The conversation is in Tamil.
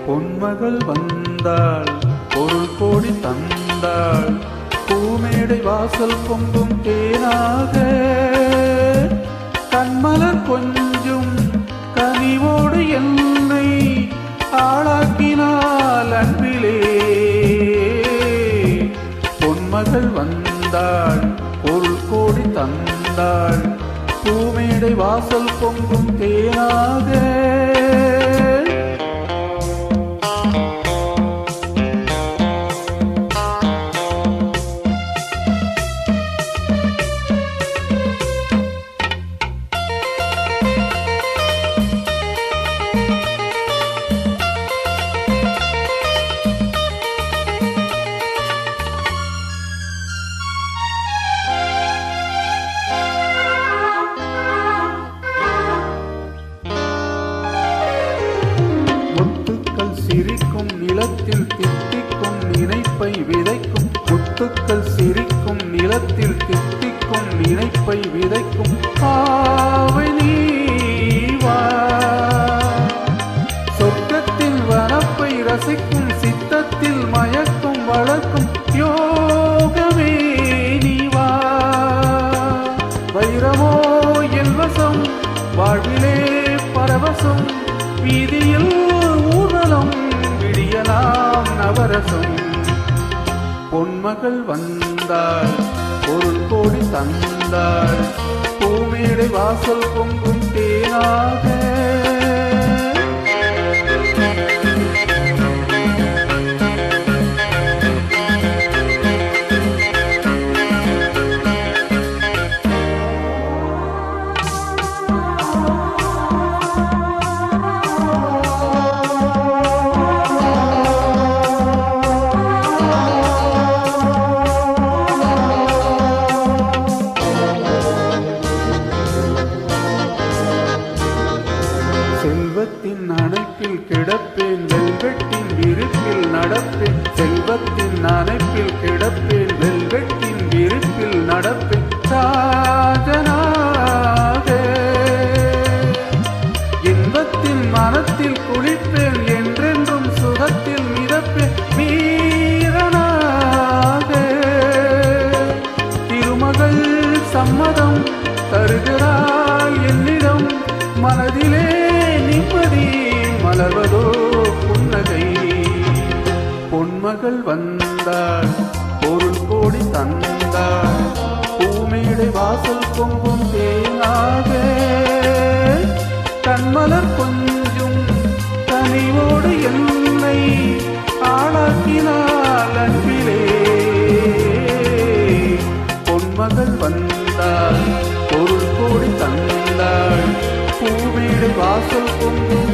பொன்மகள் வந்தாள், பொருள் கோடி தந்தாள், பூமேடை வாசல் பொங்கும் தேனாக, கண்மலர் கொஞ்சும் கனிவோடு என்னை ஆளாக்கினாள் அன்பிலே. பொன்மகள் வந்தாள், பொருள் கோடி தந்தாள், பூமேடை வாசல் பொங்கும் தேனாக. சிரிக்கும் நிலத்தில் தித்திக்கும் நினைப்பை விதைக்கும், முத்துக்கள் சிரிக்கும் நிலத்தில் தித்திக்கும் நினைப்பை விதைக்கும் ஆவை நீவா. சொர்க்கத்தில் வனப்பை ரசிக்கும், சித்தத்தில் மயக்கும் வளர்க்கும் யோகமே நீவா. வைரமோ எல்வசம், வாழ்விலே பரவசம், வீதியில் ஊர்வலம், விடியலாம் நவரசம். பொன்மகள் வந்தாள், பொருள் கோடி தந்தாள், பூமேடை வாசல் பொங்கும் தேனாக. செல்வத்தின் அணைப்பில் கிடப்பேன், வெல்வெட்டின் விரிப்பில் நடப்பேன். செல்வத்தின் அணைப்பில் கிடப்பேன், வெல்வெட்டின் விரிப்பில் நடப்பேன் ராஜனாக. இன்பத்தின் மனத்தில் குளிப்பேன், என்றென்றும் சுகத்தில் மிதப்பேன் வீரனாக. திருமகள் சம்மதம் தருகிறாள் என்னிடம், மனதிலே நிம்மதி மலர்வதோ புன்னகை. பொன்மகள் வந்தாள், பொருள் கோடி தந்தாள், பூமேடை வாசல் பொங்கும் தேனாக, கண்மலர் கொஞ்சும் கனிவோடு என்னை ஆளாக்கினாள் அன்பிலே. பொன்மகள் வந்தாள், பொருள் கோடி தந்தாள், பூமேடை வாசல் பொங்கும்